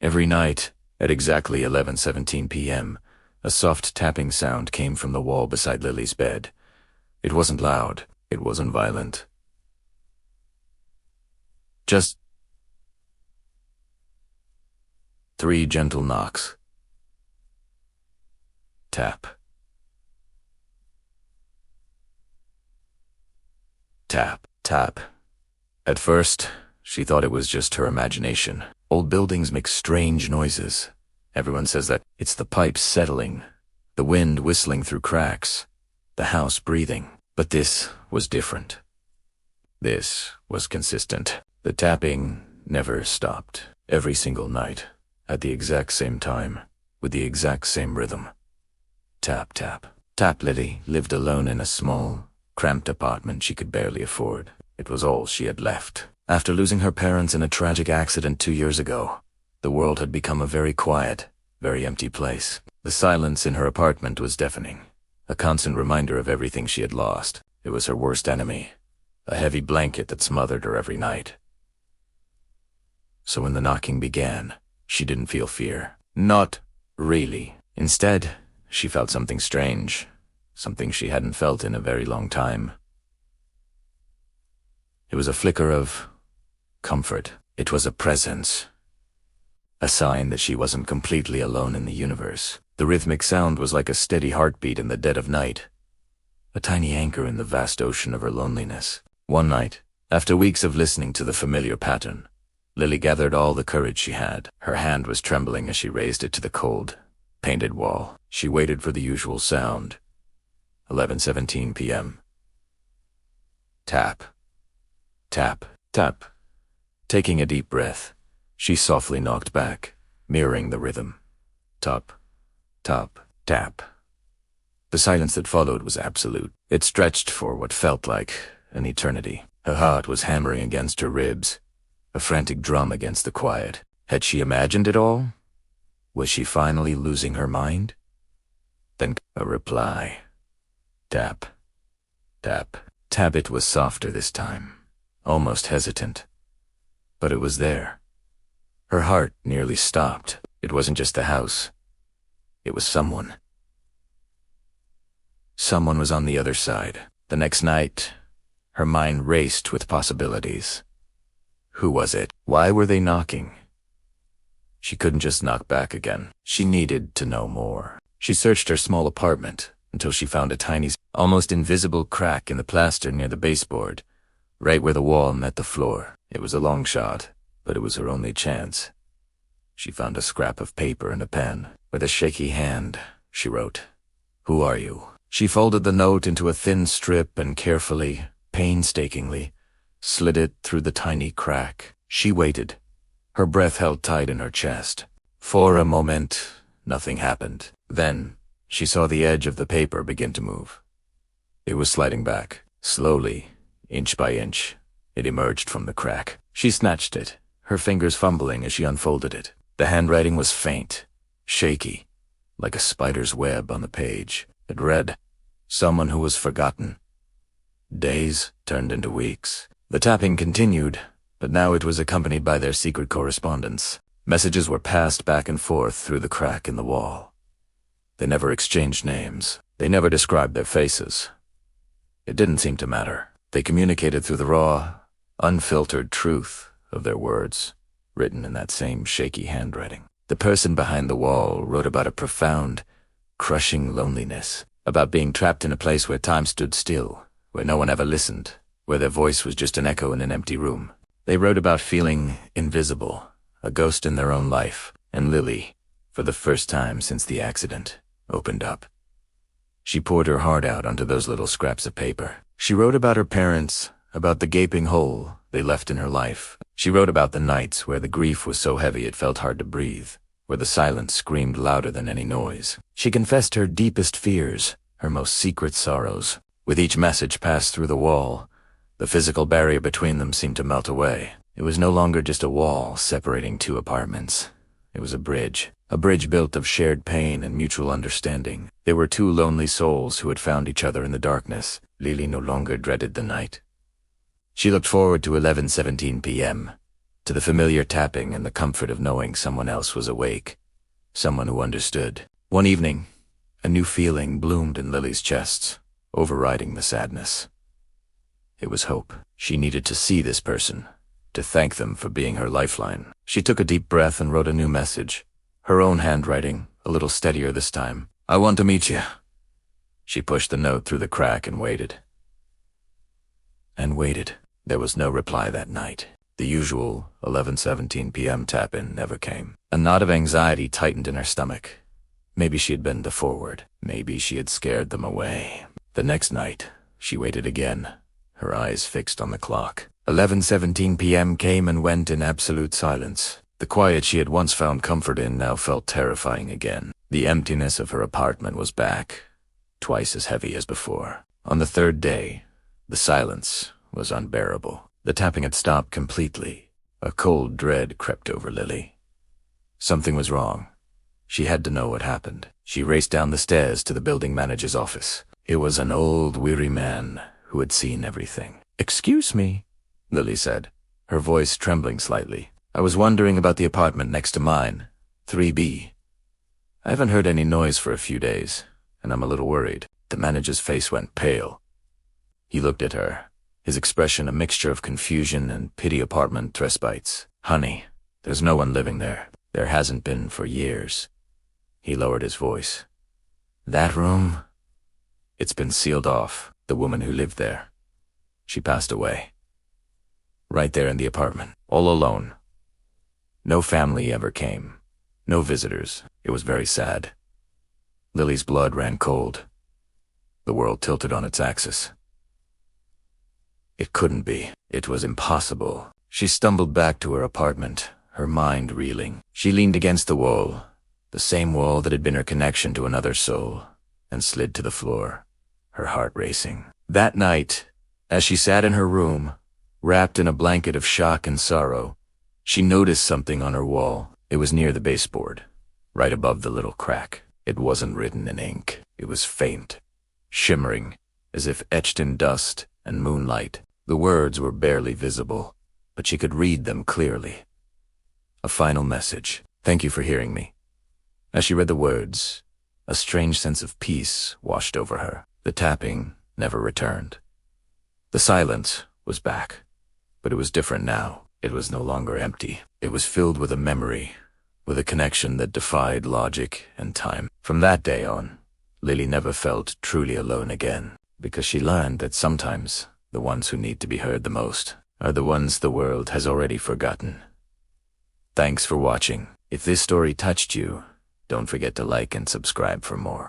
Every night, at exactly 11:17 p.m., a soft tapping sound came from the wall beside Lily's bed. It wasn't loud. It wasn't violent. Just 3 gentle knocks. Tap. Tap. Tap. At first, she thought it was just her imagination. Old buildings make strange noises. Everyone says that it's the pipes settling, the wind whistling through cracks, the house breathing. But this was different. This was consistent. The tapping never stopped. Every single night, at the exact same time, with the exact same rhythm. Tap, tap. Tap. Lily lived alone in a small, cramped apartment she could barely afford. It was all she had left. After losing her parents in a tragic accident 2 years ago, the world had become a very quiet, very empty place. The silence in her apartment was deafening, a constant reminder of everything she had lost. It was her worst enemy, a heavy blanket that smothered her every night. So when the knocking began, she didn't feel fear. Not really. Instead, she felt something strange, something she hadn't felt in a very long time. It was a flicker of comfort. It was a presence. A sign that she wasn't completely alone in the universe. The rhythmic sound was like a steady heartbeat in the dead of night, a tiny anchor in the vast ocean of her loneliness. One night, after weeks of listening to the familiar pattern, Lily gathered all the courage she had. Her hand was trembling as she raised it to the cold, painted wall. She waited for the usual sound. 11:17 p.m. Tap. Tap. Tap. Taking a deep breath, she softly knocked back, mirroring the rhythm. Tap. Tap. Tap. The silence that followed was absolute. It stretched for what felt like an eternity. Her heart was hammering against her ribs, a frantic drum against the quiet. Had she imagined it all? Was she finally losing her mind? Then a reply. Tap. Tap. Tap. It was softer this time, almost hesitant. But it was there. Her heart nearly stopped. It wasn't just the house. It was someone. Someone was on the other side. The next night, her mind raced with possibilities. Who was it? Why were they knocking? She couldn't just knock back again. She needed to know more. She searched her small apartment until she found a tiny, almost invisible crack in the plaster near the baseboard, right where the wall met the floor. It was a long shot, but it was her only chance. She found a scrap of paper and a pen. With a shaky hand, she wrote, "Who are you?" She folded the note into a thin strip and carefully, painstakingly, slid it through the tiny crack. She waited, her breath held tight in her chest. For a moment, nothing happened. Then, she saw the edge of the paper begin to move. It was sliding back. Slowly, inch by inch, it emerged from the crack. She snatched it, her fingers fumbling as she unfolded it. The handwriting was faint, shaky, like a spider's web on the page. It read, "Someone who was forgotten." Days turned into weeks. The tapping continued, but now it was accompanied by their secret correspondence. Messages were passed back and forth through the crack in the wall. They never exchanged names. They never described their faces. It didn't seem to matter. They communicated through the raw, unfiltered truth of their words, written in that same shaky handwriting. The person behind the wall wrote about a profound, crushing loneliness, about being trapped in a place where time stood still, where no one ever listened, where their voice was just an echo in an empty room. They wrote about feeling invisible, a ghost in their own life, and Lily, for the first time since the accident, opened up. She poured her heart out onto those little scraps of paper. She wrote about her parents, about the gaping hole they left in her life. She wrote about the nights where the grief was so heavy it felt hard to breathe, where the silence screamed louder than any noise. She confessed her deepest fears, her most secret sorrows. With each message passed through the wall, the physical barrier between them seemed to melt away. It was no longer just a wall separating two apartments. It was a bridge built of shared pain and mutual understanding. They were two lonely souls who had found each other in the darkness. Lily no longer dreaded the night. She looked forward to 11:17 p.m., to the familiar tapping and the comfort of knowing someone else was awake, someone who understood. One evening, a new feeling bloomed in Lily's chest, overriding the sadness. It was hope. She needed to see this person, to thank them for being her lifeline. She took a deep breath and wrote a new message, her own handwriting, a little steadier this time. "I want to meet you." She pushed the note through the crack and waited. And waited. There was no reply that night. The usual 11:17 p.m. tap-in never came. A knot of anxiety tightened in her stomach. Maybe she had been the forward. Maybe she had scared them away. The next night, she waited again, her eyes fixed on the clock. 11:17 p.m. came and went in absolute silence. The quiet she had once found comfort in now felt terrifying again. The emptiness of her apartment was back, twice as heavy as before. On the third day, the silence was unbearable. The tapping had stopped completely. A cold dread crept over Lily. Something was wrong. She had to know what happened. She raced down the stairs to the building manager's office. It was an old, weary man who had seen everything. "Excuse me," Lily said, her voice trembling slightly. "I was wondering about the apartment next to mine, 3B. I haven't heard any noise for a few days, and I'm a little worried." The manager's face went pale. He looked at her, his expression a mixture of confusion and pity. "Apartment 3B. Honey, there's no one living there. There hasn't been for years." He lowered his voice. "That room? It's been sealed off. The woman who lived there. She passed away. Right there in the apartment, all alone. No family ever came. No visitors. It was very sad." Lily's blood ran cold. The world tilted on its axis. It couldn't be. It was impossible. She stumbled back to her apartment, her mind reeling. She leaned against the wall, the same wall that had been her connection to another soul, and slid to the floor, her heart racing. That night, as she sat in her room, wrapped in a blanket of shock and sorrow, she noticed something on her wall. It was near the baseboard, right above the little crack. It wasn't written in ink. It was faint, shimmering, as if etched in dust and moonlight. The words were barely visible, but she could read them clearly. A final message. "Thank you for hearing me." As she read the words, a strange sense of peace washed over her. The tapping never returned. The silence was back, but it was different now. It was no longer empty. It was filled with a memory, with a connection that defied logic and time. From that day on, Lily never felt truly alone again, because she learned that sometimes the ones who need to be heard the most are the ones the world has already forgotten. Thanks for watching. If this story touched you, don't forget to like and subscribe for more.